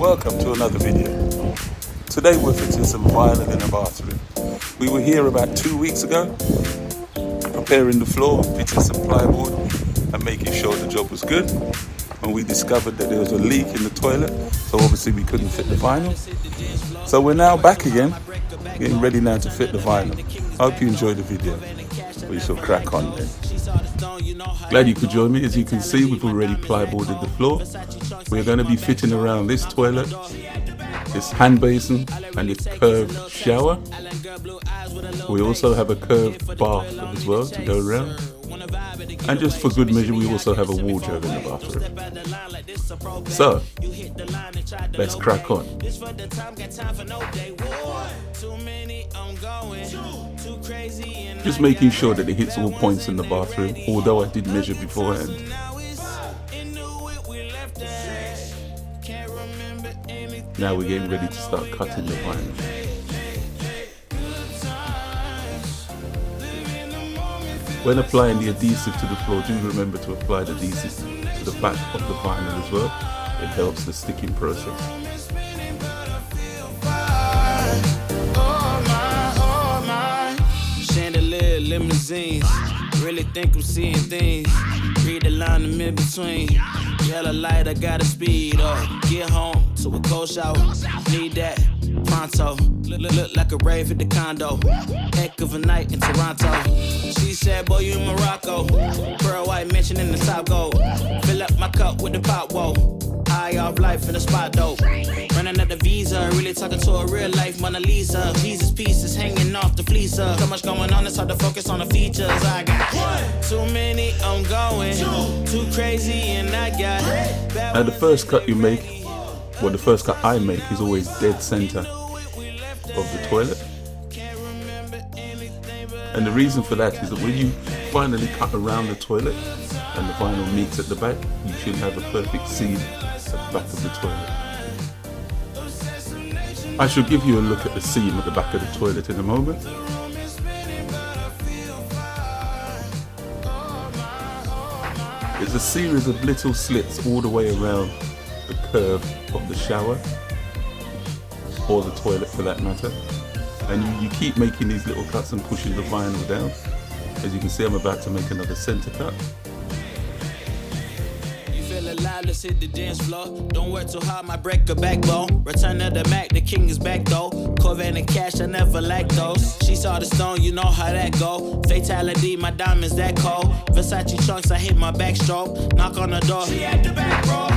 Welcome to another video. Today we're fitting some vinyl in the bathroom. We were here about 2 weeks ago, preparing the floor, fitting some plywood and making sure the job was good. And we discovered that there was a leak in the toilet, so obviously we couldn't fit the vinyl. So we're now back again, getting ready now to fit the vinyl. I hope you enjoyed the video. We shall crack on then. Glad you could join me. As you can see, we've already plyboarded the floor. We're going to be fitting around this toilet, this hand basin and this curved shower. We also have a curved bath as well to go around. And just for good measure, we also have a wardrobe in the bathroom. So, let's crack on. Just making sure that it hits all points in the bathroom, although I did measure beforehand. Now we're getting ready to start cutting the vinyl. When applying the adhesive to the floor, do remember to apply the adhesive to the back of the vinyl as well. It helps the sticking process. Chandelier limousines, really think I'm seeing things. Read the line in mid-between. Yellow light, I gotta speed up. Get home to a cold shower. Need that pronto. Look like a rave at the condo. Heck of a night in Toronto. She said, boy, you in Morocco. Pearl white mention in the top gold. Fill up my cup with the pop, whoa. High off life in the spot, though. Running up the visa, really talking to a real life Mona Lisa. Jesus pieces hanging off the fleecer. So much going on, it's hard to focus on the features. I got too many, I'm going too crazy, and I got. Now the first cut you make, well the first cut I make is always dead center of the toilet. And the reason for that is that when you finally cut around the toilet and the vinyl meets at the back, you should have a perfect seam at the back of the toilet. I shall give you a look at the seam at the back of the toilet in a moment. There's a series of little slits all the way around the curve of the shower, or the toilet for that matter. And you keep making these little cuts and pushing the vinyl down. As you can see, I'm about to make another center cut. Alive, let's hit the dance floor. Don't work too hard, might break a backbone. Return of the Mac, the king is back though. Corvette and cash, I never lack those. She saw the stone, you know how that go. Fatality, my diamonds that cold. Versace trunks, I hit my backstroke. Knock on the door, she at the back, bro.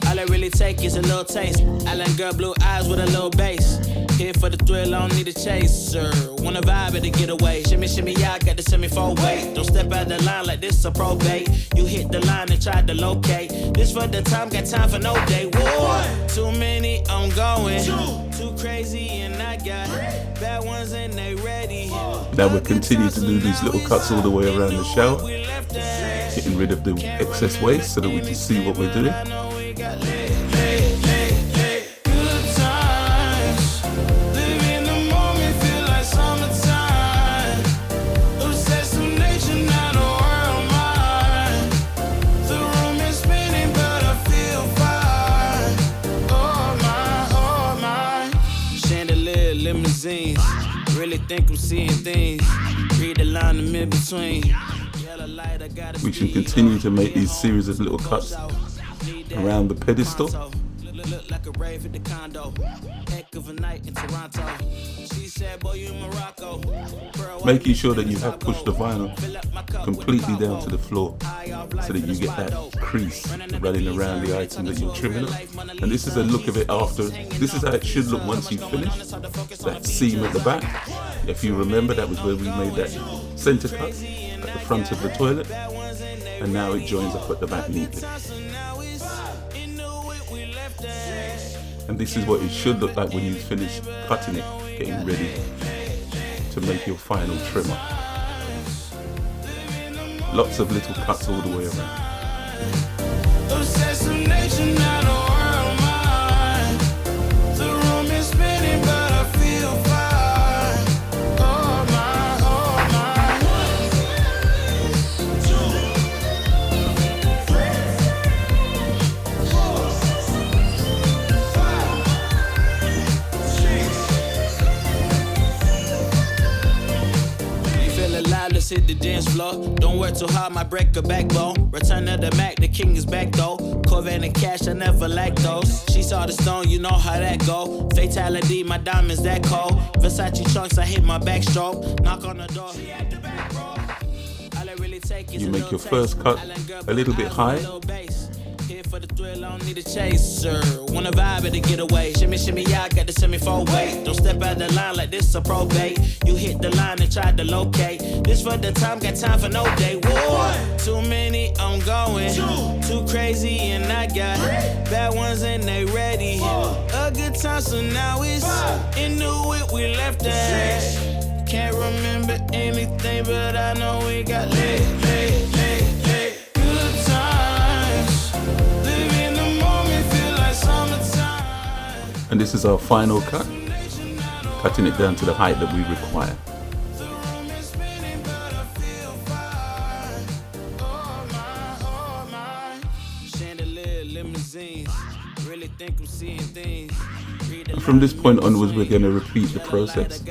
All I really take is a little taste. Island girl, blue eyes with a little bass. Here for the thrill, I don't need a chaser. Wanna vibe it to get away. Shimmy, shimmy, yeah, I got the semi-fold weight. Don't step out the line like this a probate. You hit the line and try to locate. This for the time, got time for no day. Whoa, too many, I'm going too crazy, and I got bad ones and they ready. Now we'll continue to do these little cuts all the way around the shower, getting rid of the excess waste so that we can see what we're doing. Limousines, really think I'm seeing things. Read the line in mid-between. We should continue to make these series of little cuts around the pedestal. Look like a rave at the condo. Heck of a night in Toronto. She said, boy, you in Morocco. Making sure that you have pushed the vinyl completely down to the floor so that you get that crease running around the item that you're trimming up. And this is a look of it after. This is how it should look once you finish. That seam at the back. If you remember, that was where we made that center cut at the front of the toilet. And now it joins up at the back neatly. And this is what it should look like when you finish cutting it, getting ready to make your final trimmer. Lots of little cuts all the way around. Lawless hit the dance floor. Don't work too hard, might break a backbone. Return of the Mac, the king is back though. Corvette and cash, I never lack those. She saw the stone, you know how that go. Fatality, my diamonds that cold. Versace trunks, I hit my backstroke. Knock on the door. You make your first cut a little bit high. Here for the thrill, I don't need a chaser. Wanna vibe it to get away. Shimmy, shimmy, yeah, I got the semi-fold weight. Don't step out the line like this a probate. You hit the line and try to locate. This for the time, got time for no day. Whoa. Too many, I'm going. Too crazy, and I got bad ones and they ready. A good time, so now it's in the whip, we left that. Can't remember anything, but I know we got lit. Good times, live in the moment, feel like summertime. And this is our final cut, cutting it down to the height that we require. The room is spinning, but I feel fine. Oh my. Chandelier, limousines, really think I'm seeing things. And from this point onwards, we're going to repeat the process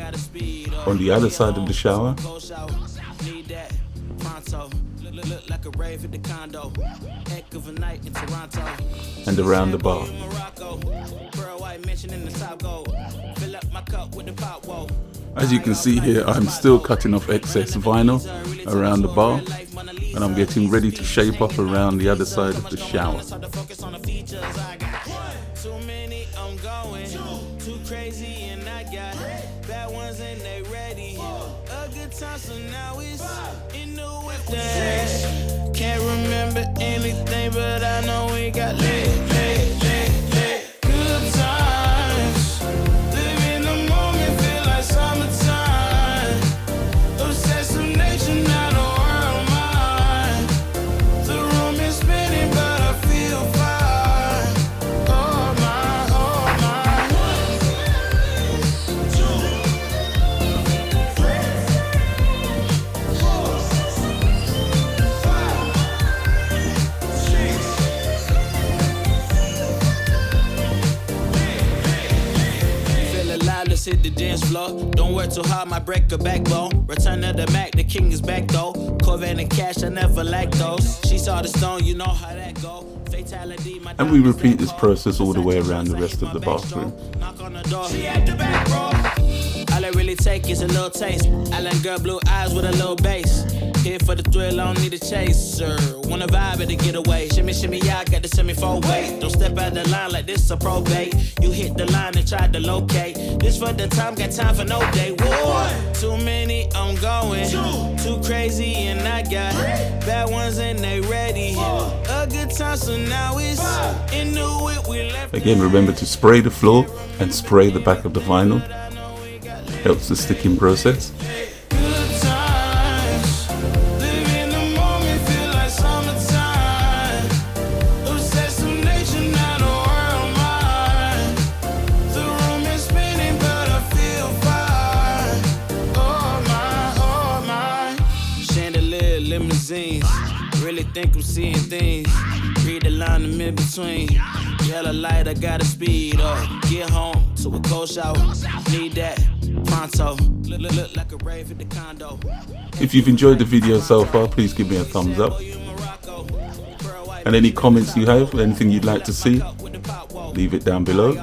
on the other side of the shower and around the bar. As you can see here, I'm still cutting off excess vinyl around the bar, and I'm getting ready to shape up around the other side of the shower. Too crazy and I got bad ones and they ready. A good time, so now it's in the whip. Can't remember anything, but I know we got lit. Good times, live in the moment, feel like summertime. Obsessed with nature, not a world mine. The room is spinning, but I feel fine. Oh my. Hit the dance floor. Don't work too hard, might break a backbone. Return of the Mac, the king is back though. Corvette and cash, I never lack those. She saw the stone, you know how that go. Fatality, my And we repeat this process all the way around the rest of the bathroom. Knock on the door. She at the back, bro. All I really take is a little taste. Island girl, blue eyes with a little bass. Here for the thrill, I don't need a chaser. Wanna vibe it to get away. Shimmy, shimmy, yeah, I got the semi-fold weight. Don't step out the line like this a probate. You hit the line and try to locate. This for the time, got time for no day. Whoa. Too many, I'm going. Too crazy, and I got bad ones and they ready. A good time, so now it's in the whip, we left. Again, remember to spray the floor and spray the back of the vinyl. Helps the sticking process. Good times, live in the moment, feel like summertime. Obsessed with nature, not a world mine. The room is spinning, but I feel fine. Oh my. Chandelier, limousines, really think I'm seeing things. Read the line in mid-between. Yellow light, I gotta speed up. Get home to a cold shower. Need that pronto. Look like a rave at the condo. If you've enjoyed the video so far, please give me a thumbs up. And any comments you have, anything you'd like to see, leave it down below.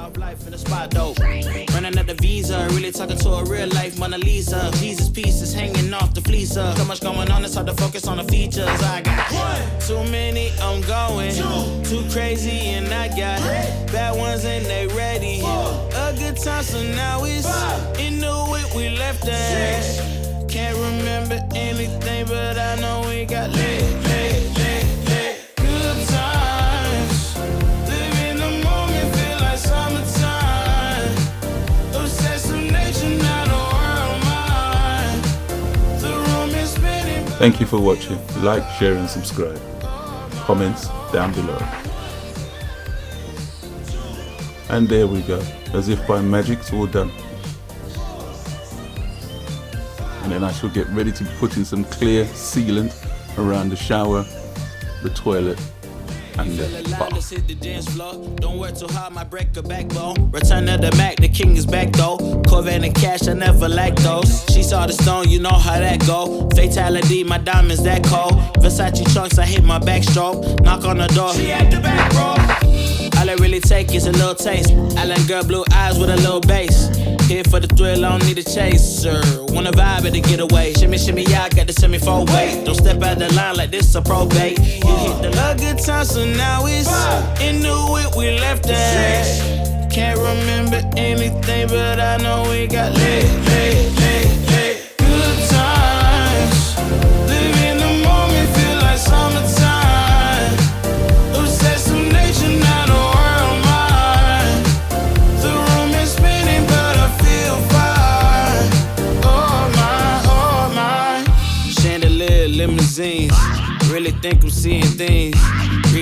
Running at the visa, really talking to a real life Mona Lisa. Jesus pieces hanging off the fleecer. So much going on, it's hard to focus on the features. I got too many, I'm going. Too crazy, and I got bad ones and they ready. A good time, so now it's in the whip, we left that. Can't remember anything, but I know we got lit. Good times, live in the moment, feel like summertime. Obsessed with nature, not a world mine. The room is spinning. Thank you for watching. Like, share and subscribe. Comments down below. And there we go. As if by magic, it's all done. And then I shall get ready to put in some clear sealant around the shower, the toilet and Let's hit the dance floor. Don't work too hard, my break a backbone. Return of the Mac, the king is back though. Corvette and cash, I never lack those. She saw the stone, you know how that go. Fatality, my diamonds that cold. Versace trunks, I hit my backstroke. Knock on the door, she at the back, bro. All I really take is a little taste. Island girl, blue eyes with a little bass. Here for the thrill, I don't need a chaser. Wanna vibe at the getaway. Shimmy, shimmy, yeah, I got the semi-four way. Don't step out the line like this a probate. You hit the love good time, so now it's in the whip, we left that. Can't remember anything, but I know we got lit. Good times. Live in the moment, feel like summertime. Obsessed with nature, now the world mine. The room is spinning, but I feel fine. Oh my. Chandelier, limousines. Really think I'm seeing